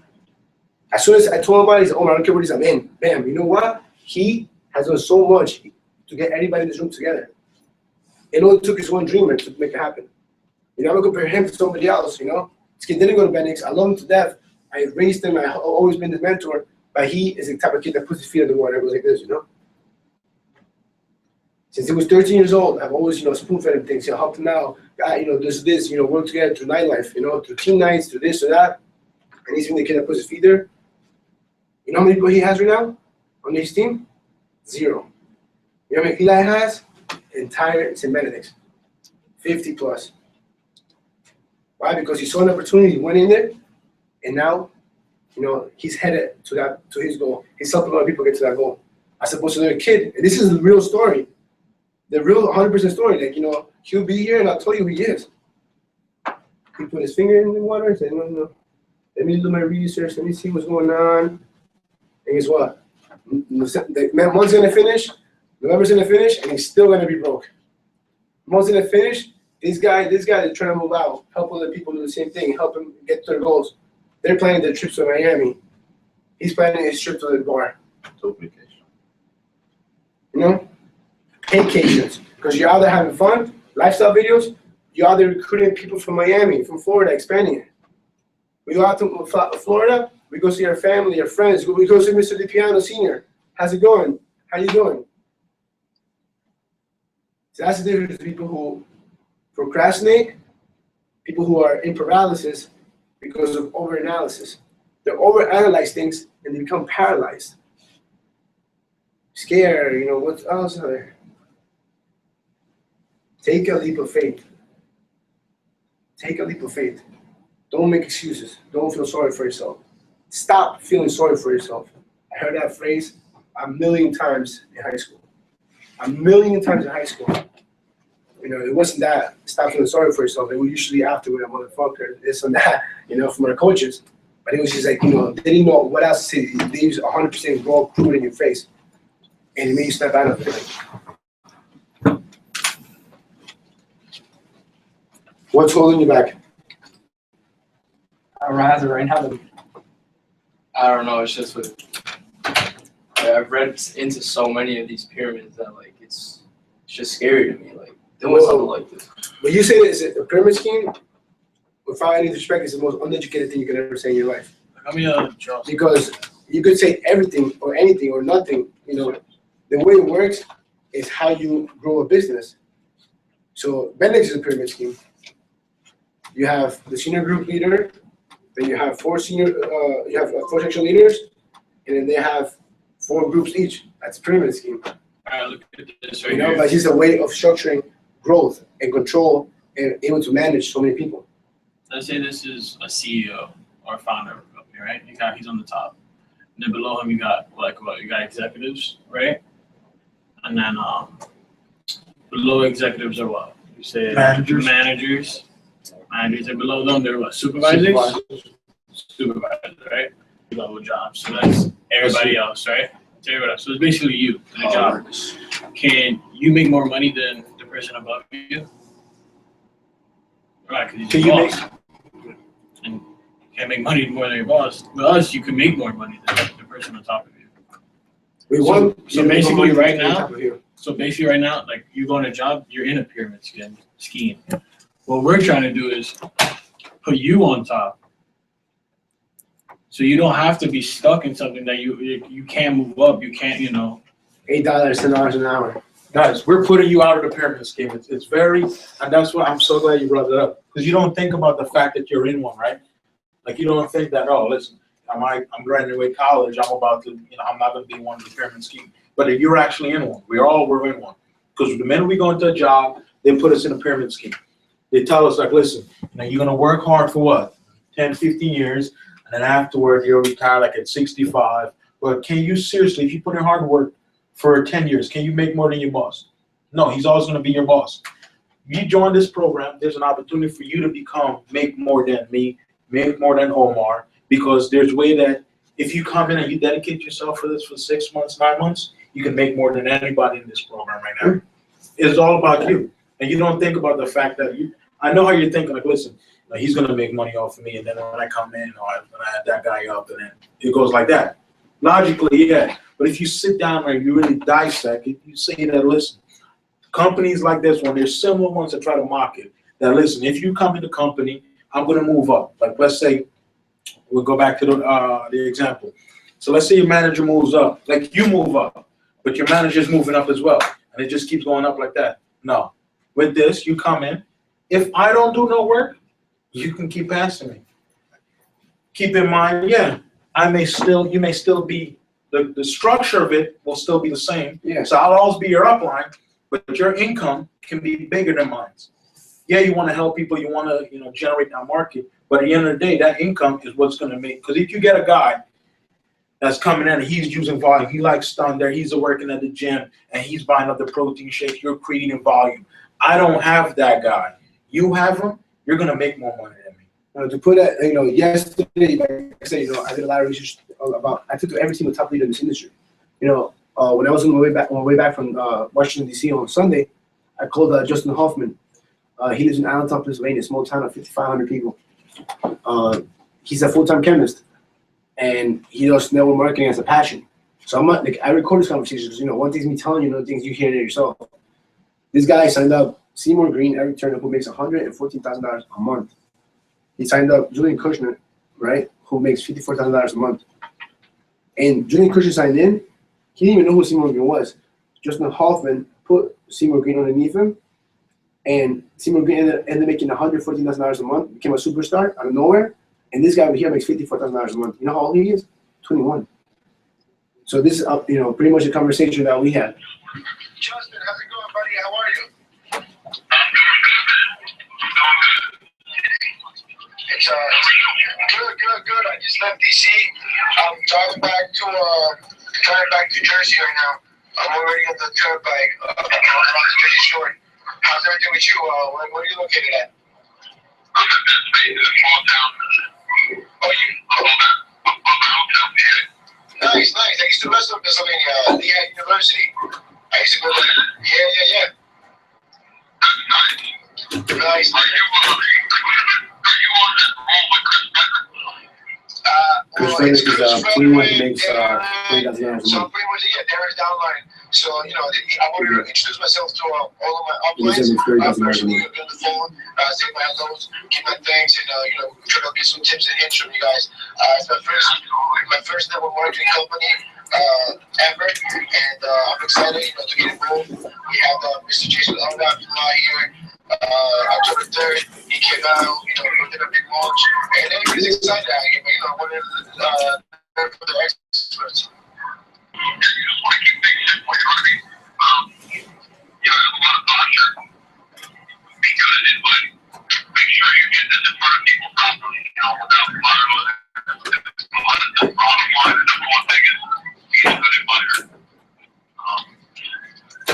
As soon as I told him about it, he said, oh, I don't care what he's I'm in. Bam, you know what? He has done so much to get everybody in this room together. It only took his one dreamer to make it happen. You know, I'm gonna compare him to somebody else, you know? This kid didn't go to Bendix. I love him to death. I raised him. I've always been his mentor. But he is the type of kid that puts his feet in the water and goes like this, you know? Since he was 13 years old, I've always, you know, spoon-fed him things. You know, helped him out. You know, this, you know, work together through nightlife, you know, through team nights, through this or that. And he's been the kid that puts his feet there. You know how many people he has right now on his team? 0. You know how many Eli has? Entire St. Benedict's. 50 plus. Why? Because he saw an opportunity, went in there, and now, you know, he's headed to his goal. He's helping other people get to that goal. As opposed to the kid. And this is the real story. The real 100% story. Like, you know, he'll be here and I'll tell you who he is. He put his finger in the water and said, no, let me do my research, let me see what's going on. And guess what? The month's gonna finish, November's gonna finish, and he's still gonna be broke. Month's gonna finish, this guy is trying to move out, help other people do the same thing, help them get to their goals. They're planning their trips to Miami. He's planning his trip to the bar. So vacation. You know? Vacations. Because you're out there having fun, lifestyle videos, you're out there recruiting people from Miami, from Florida, expanding it. We go out to Florida, we go see our family, our friends, we go see Mr. DiPiano Sr. How's it going? How you doing? So that's the difference between people who procrastinate, people who are in paralysis because of overanalysis. They overanalyze things and they become paralyzed. Scared, you know, what else are there? Take a leap of faith. Take a leap of faith. Don't make excuses. Don't feel sorry for yourself. Stop feeling sorry for yourself. I heard that phrase 1,000,000 times in high school. 1,000,000 times in high school. You know, it wasn't that stop feeling sorry for yourself. It was usually after with a motherfucker, this and that, you know, from our coaches. But it was just like, you know, they didn't know what else to say. They used 100% raw, prove it in your face. And it made you step out of it. What's holding you back? I'd rather right now. I don't know. It's just with I've read into so many of these pyramids that like it's just scary to me. Like doing something like this. When you say that it's a pyramid scheme, without any disrespect, it's the most uneducated thing you could ever say in your life. How many other jobs? Because you could say everything or anything or nothing. You know, the way it works is how you grow a business. So Bendix is a pyramid scheme. You have the senior group leader, then you have four section leaders, and then they have 4 groups each. That's a pyramid scheme. All right, look at this right You know, here. but it's just a way of structuring growth and control and able to manage so many people. Let's say this is a CEO or founder of a company, right? He's on the top. And then below him, you got you got executives, right? And then below executives are what? You say managers. Managers, and below them, they're what? Supervisors, right? Level jobs. So that's everybody else, right? That's everybody else. So it's basically you in a job. Can you make more money than the person above you? Right, because he's your boss. And you can't make money more than your boss. With us, you can make more money than the person on top of you. So basically right now, like you go on a job, you're in a pyramid scheme. What we're trying to do is put you on top. So you don't have to be stuck in something that you can't move up. You can't, you know. $8, $10 an hour. Guys, we're putting you out of the pyramid scheme. It's very, and that's why I'm so glad you brought it up. Because you don't think about the fact that you're in one, right? Like you don't think that, oh, listen, I'm graduating college, I'm about to, you know, I'm not going to be one of the pyramid scheme. But if you're actually in one, we're in one. Because the minute we go into a job, they put us in a pyramid scheme. They tell us, like, listen, you know, you're going to work hard for what? 10, 15 years, and then afterward, you'll retire like at 65. But can you seriously, if you put in hard work for 10 years, can you make more than your boss? No, he's always going to be your boss. You join this program, there's an opportunity for you to make more than me, make more than Omar, because there's a way that if you come in and you dedicate yourself for this for 6 months, 9 months, you can make more than anybody in this program right now. It's all about you. And you don't think about the fact that I know how you're thinking, like, listen, Like, he's gonna make money off of me, and then when I come in, or when I add that guy up, and then it goes like that. Logically, yeah. But if you sit down and you really dissect it, you say that, listen, companies like this one, there's similar ones that try to mock it. That listen, if you come in the company, I'm gonna move up. Like, let's say, we'll go back to the example. So let's say your manager moves up, like you move up, but your manager's moving up as well, and it just keeps going up like that. No, with this, you come in. If I don't do no work, you can keep passing me. Keep in mind, yeah, you may still be, the structure of it will still be the same. Yeah. So I'll always be your upline, but your income can be bigger than mine. Yeah, you want to help people, you want to, generate that market, but at the end of the day, that income is what's going to make. Because if you get a guy that's coming in and he's using volume, he likes Thunder, he's working at the gym, and he's buying up the protein shakes, you're creating volume. I don't have that guy. You have him, you're going to make more money than me. To put that, yesterday, like I said, I did a lot of research about. I took to every single top leader in this industry. When I was on my way back from Washington D.C. on Sunday, I called Justin Hoffman. He lives in Allentown, Pennsylvania, a small town of 5,500 people. He's a full-time chemist, and he does network marketing as a passion. So I'm not, I record this conversation because one thing's me telling you, another thing's you hearing it yourself. This guy signed up Seymour Green, Eric Turner, who makes $114,000 a month. He signed up Julian Kushner, right, who makes $54,000 a month. And Julian Kushner signed in. He didn't even know who Seymour Green was. Justin Hoffman put Seymour Green underneath him, and Seymour Green ended up making $114,000 a month, became a superstar out of nowhere. And this guy over here makes $54,000 a month. You know how old he is? 21. So this is, pretty much the conversation that we had. Justin, how's it going, buddy? How are you? It's good. I just left DC. I'm driving back to Jersey right now. I'm already on the turnpike around the Jersey Shore. How's everything with you? Where are you located at? I'm in a small town. Oh, you? Nice. I used to wrestle in Pennsylvania, Lehigh University. I used to go there. Yeah. Nice. Are you on that roll with Chris Frederick? Chris Frederick is 21, he makes $20,000 a month. So pretty much, Darren's downline. So, I wanted to introduce myself to all of my uplines. Personally, on the phone, say my hellos, give my thanks, and, try to get some tips and hints from you guys. It's my first network marketing company ever, and I'm excited, to get involved. We have Mr. Jason Elrod here. October 3rd, he came out, we did a big launch, and everybody's excited out here, but, I wanted to learn from the experts. You just want to keep things simple, there's a lot of posture. Be good at it, but make sure you get this in front of people properly, without a lot of the bottom line, the number one thing is being good at butter.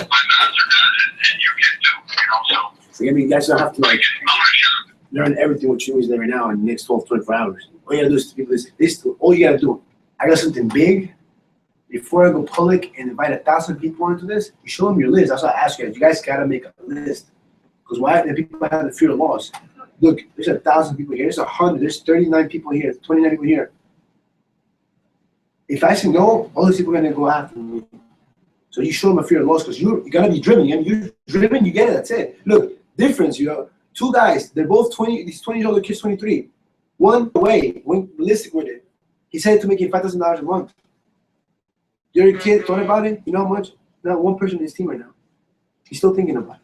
My master does it, and you can too, so. You guys don't have to learn everything what you is there right now in the next 12, 24 hours. All you gotta do is to people this. All you gotta do. I got something big. Before I go public and invite 1,000 people into this, you show them your list. That's what I ask you guys. You guys gotta make a list. Because why? The people have the fear of loss. Look, there's 1,000 people here. There's 100. There's 39 people here. 29 people here. If I say no, all these people are gonna go after me. So you show them a fear of loss because you gotta be driven. You're driven. You get it. That's it. Look. Difference, two guys, they're both 20, these 20-year-old kid's 23. One away, went ballistic with it. He said to making $5,000 a month. You're a kid, thought about it, you know how much? Not one person in his team right now. He's still thinking about it.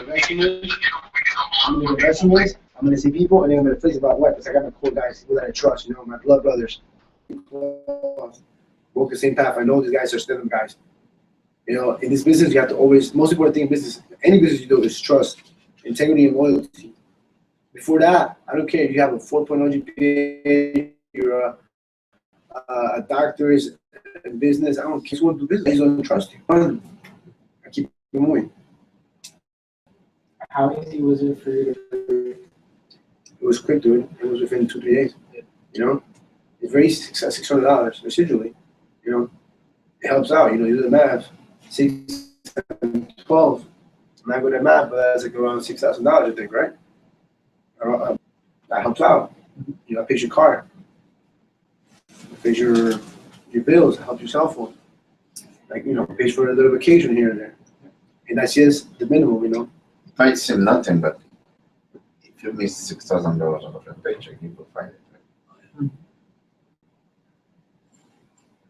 resumes. I'm gonna get resumes. I'm gonna see people, and then I'm gonna place about what? Because I got my cool guys who that I trust. You know, my blood brothers. Walk the same path. I know these guys are stand-up guys. You know, in this business, you have to always. Most important thing in business, any business you do, is trust, integrity, and loyalty. Before that, I don't care if you have a 4.0 GPA, you're a doctor is in business. I don't care. You want to do business. I just don't trust you. I keep moving. How easy was it for you to? It was quick, dude. It was within 2-3 days. You know, it's very $600 residually. You know, it helps out. You know, you do the math. 6, 7, 12. I'm not good at math, but that's like around $6,000, I think, right? That helps out. You know, pays your car, pays your bills, helps your cell phone. Like, you know, pays for a little vacation here and there. And that's just the minimum, you know. It might seem nothing, but if you miss $6,000 of your paycheck, you will find it.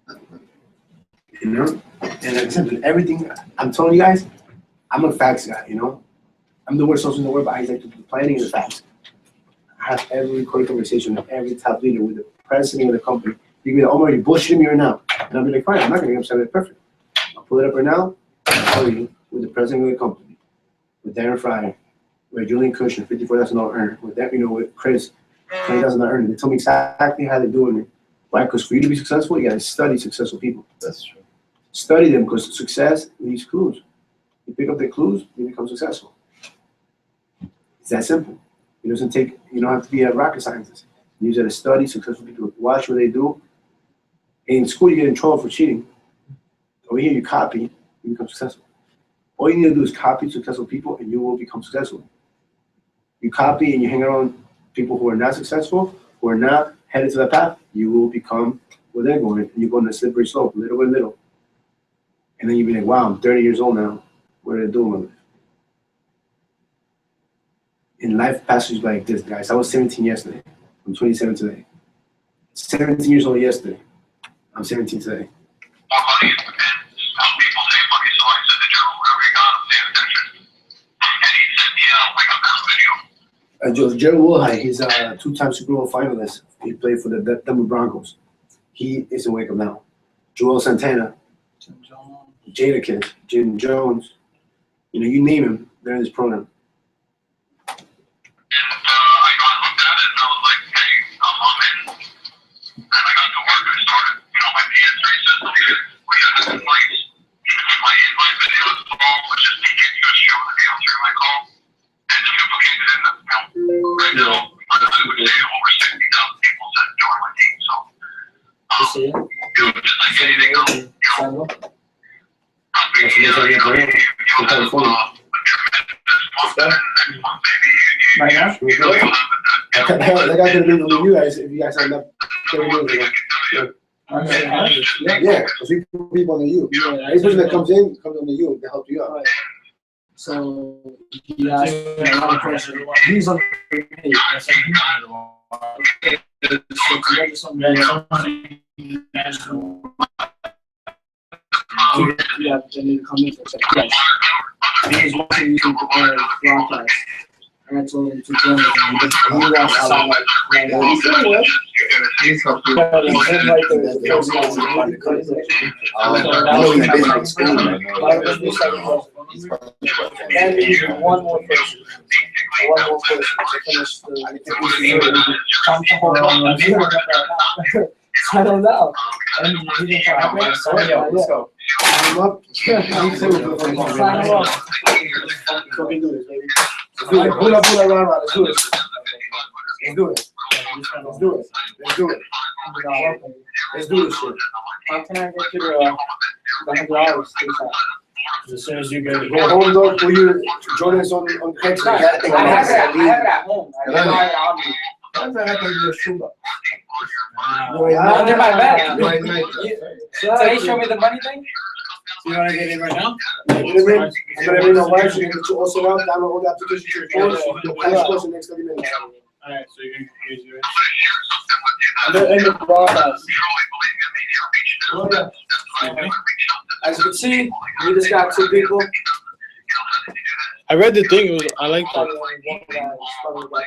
Right? You know, and like I said, with everything, I'm telling you guys, I'm a facts guy, you know. I'm the worst social in the world, but I like to do planning and facts. I have every recorded conversation with every top leader, with the president of the company. You can be like, Omar, you're bullshitting me right now. And I'll be like, fine, I'm not going to get upset with it. Perfect. I'll pull it up right now. I'll tell you, with the president of the company, with Darren Fryer, with Julian Kushner, $54,000 earner, with that, you know, with Chris, $20,000 earner. They tell me exactly how they're doing it. Why? Because for you to be successful, you got to study successful people. That's true. Study them, because success leaves clues. You pick up the clues, you become successful. It's that simple. It doesn't take, you don't have to be a rocket scientist. You just got to study successful people, watch what they do. In school, you get in trouble for cheating. Over here, you copy, you become successful. All you need to do is copy successful people, and you will become successful. You copy and you hang around people who are not successful, who are not headed to that path, you will become where they're going, and you go on a slippery slope, little by little. And then you'll be like, wow, I'm 30 years old now. What did I do in my life? In life passages like this, guys. I was 17 yesterday. I'm 27 today. 17 years old yesterday. I'm 17 today. Jerry Wilhite, he's a two-time Super Bowl finalist. He played for the Denver Broncos. He is in Wake Up Now. Joel Santana, Jadakiss, Jim Jones, you know, you name him, they're in this program. Right now? That guy's gonna be with you guys if you guys signed up 30 years ago. Yeah, because we put people on you. Any person that comes under you to help you out. So he asked another question. He's on the page. Yeah, they need to come in for a second. He was watching you broadcast. And I told him to join us. And he watched our live. He's doing well. He's helping. And we need one more person. One more person to finish the come to hold on. I don't know. And he didn't come out. So yeah, let's go. Sign him up. Sign him up. So we can do this, baby. Let's do it. Hula, rah, rah. Let's do this. Let's do it. Let's do it. Let's do it. Let's do this shit. How can I get you the $100? As soon as you get it. Go home, though, put your Jordan's on Craigslist. I have it at home. I don't have it on me. Under my bed. So they show me the money thing? You wanna get it right now? I'm gonna bring my wife, she can get you also out, download all the application to your phone, you'll cash flow in the next 30 minutes. Alright, so you can use yours. In the broadcast. Okay. As you can see, we just got two people. I read the thing. I liked it. One guy